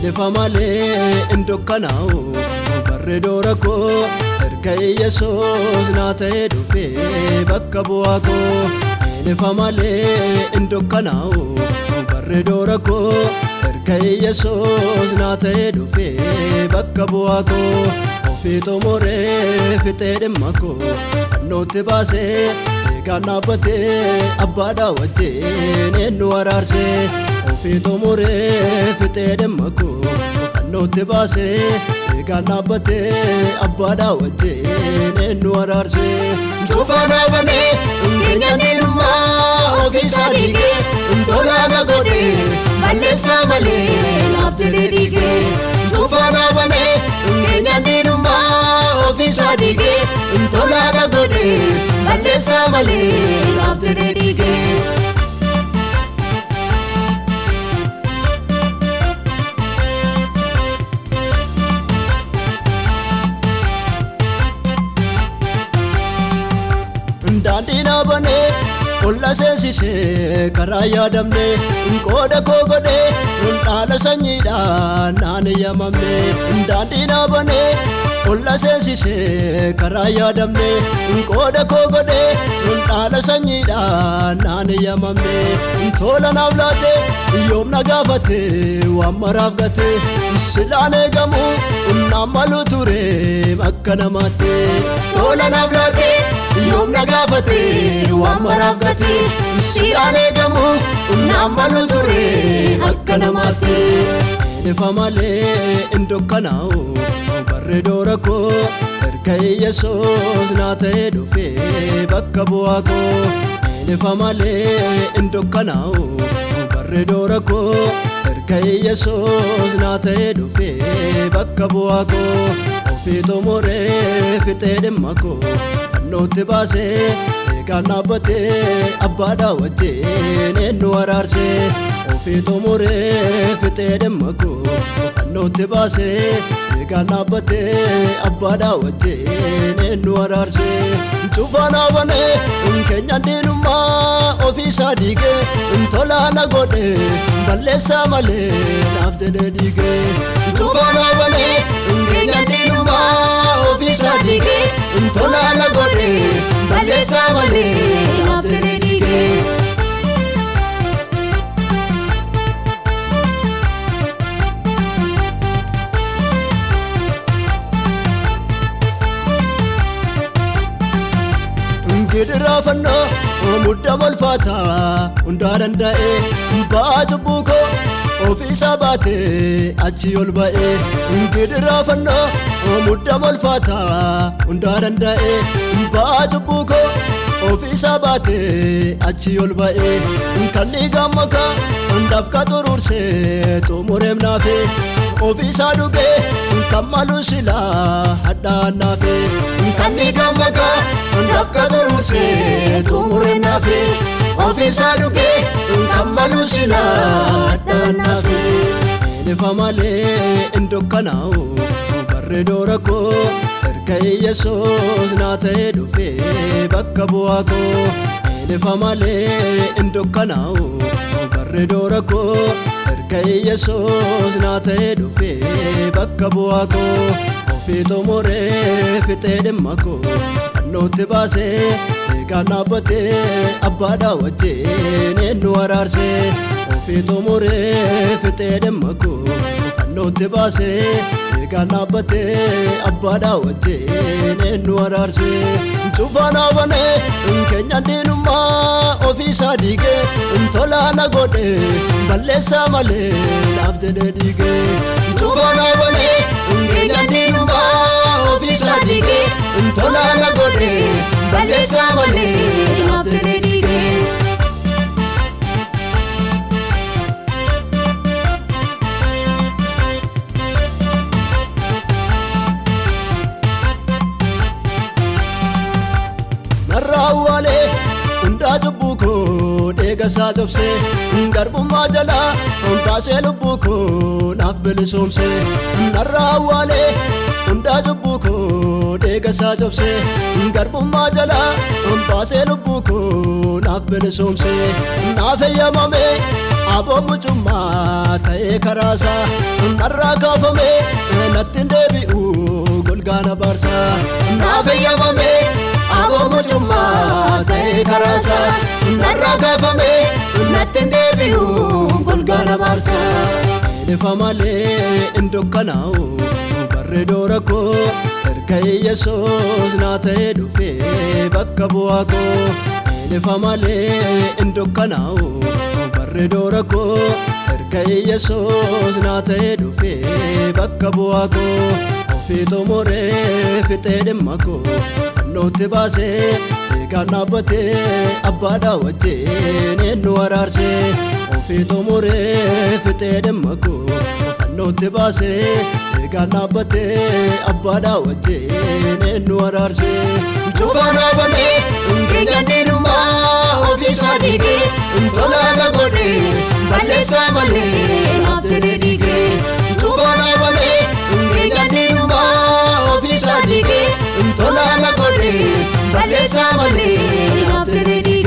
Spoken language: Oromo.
Nefamale indokkana'u barre doora koo erga Yesuus naa ta'ee dhufee bakka bu'aa koo. Nefamale indokkana'u barre doora koo erga Yesuus naa ta'ee dhufee bakka bu'aa koo. Ofii xumuree fixee dhimma koo fannootti baasee eegaan dhaabbatee abbaadhaa wajjin eenyu araarsee. Ofii xumuree fixee dhimma koo fannootti baasee eegaan dhaabbatee abbaadhaa wajjin eenyu araarsee. Cufaana banee keenyan diirumaa ofiisaa dhiigee tolaana godhee balleessaa malee naaf jedhee dhiigee. Cufaana banee keenyan diirumaa ofiisaa dhiigee tolaana godhee balleessaa malee naaf jedhee dhiigee. Daandina banee olla seensisee karaa yaadamne qooda koo godhee dhaala sanyiidhaan naan eeyyamamne. Daandina banee olla seensisee karaa yaadamne qooda koo godhee dhaala sanyiidhaan naan eeyyamamne. Tola naaf laate yoom na gaafate waan maraaf gate silaan eegamu naan malu ture akka namaatti. Tola naaf laate yoom na gaafate waan maraaf gate silaan eegamu naan malu ture akka namaatti. Nefamale indokkana'u barre doora koo erga Yesuus naa ta'ee dhufee bakka bu'aa koo. Nefamale indokkana'u barre doora koo erga Yesuus naa ta'ee dhufee bakka bu'aa koo. Ofii xumuree fixee dhimma koo fannootti baasee eegaan dhaabbatee abbaadhaa wajjin eenyu araarsee. Ofii xumuree fixee dhimma koo fannootti baasee eegaan dhaabbatee abbaadhaa wajjin eenyu araarsee. Cufaana banee keenyan diirumaa ofiisaa dhiigee tolaana godhee balleessaa malee naaf jedhee dhiigee. Cufaana banee keenyan diirumaa ofiisaa dhiigee tolaana godhee balleessaa malee naaf jedhee dhiigee. Gidira fannoo mudda malfaataa hundaa danda'ee ba'aa cubbuu koo ofiisaa baatee achii ol ba'ee. Gidira fannoo mudda malfaataa hundaa danda'ee ba'aa cubbuu koo ofiisaa baatee achii ol ba'ee. Kan dhiigaan makaa hundaaf qaxuruursee xumureem naafee ofiisaa dhugee kan malu silaa hadhaan naafee. Kan dhiigaan makaa hundaaf qaxuruursee xumureem naafee ofiisaa dhugee kan malu silaa hadhaan naafee. Nefamale indokkana'u barre doora koo erga Yesuus naa ta'ee dhufee bakka bu'aa koo. Nefamale indokkana'u barre doora koo erga Yesuus naa ta'ee dhufee bakka bu'aa koo. Ofii xumuree fixee dhimma koo fannootti baasee eegaan dhaabbatee abbaadhaa wajjin eenyu araarsee. Ofii xumuree fixee dhimma koo fannootti baasee eegaan dhaabbatee abbaadhaa wajjin eenyu araarsee. Cufaana banee keenyan diirumaa ofiisaa dhiigee tolaana godhee balleessaa malee naaf jedhee dhiigee. Cufaana banee keenyan diirumaa ofiisaa dhiigee tolaana godhee balleessaa malee naaf jedhee dhiigee. Narraawwalee hundaa cubbuu koo deegasaa cobsee garbummaa jalaa baasee lubbuu koo naaf bilisoomsee. Narraawwalee hundaa cubbuu koo deegasaa cobsee garbummaa jalaa baasee lubbuu koo naaf bilisoomsee. Naaf eeyyamamee aboo mucummaa ta'ee karaasaa narraa kaafame natti hin deebi'u golgaana baarsaa naaf eeyyamame aboo mucummaa ta'ee karaasa narraa kaafame natti hin deebi'u golgaana baarsaa elefa malee hin dukkanaa'u barreedoo rakkoo erga Yesuus naa ta'ee dhufee bakka bu'aa koo elefa malee hin dukkanaa'u barreedoo rakkoo erga Yesuus naa ta'ee dhufee bakka bu'aa koo ofii xumuree fixee dhimma koo fannootti baasee eegaan dhaabbatee abbaadhaa wajjin eenyu araarsee ofii xumuree fixee dhimma koo fannootti baasee eegaan dhaabbatee abbaadhaa wajjin eenyu araarsee cufaa dhaabatee keenya diinumaa ofiisaa dhiigee tolaana godhee balleessaa malee naaf tere dhiigee cufaa dhaabatee keenya diinumaa ofiisaa dhiigee tolaana godhee balleessaa malee naaf tere dhiigee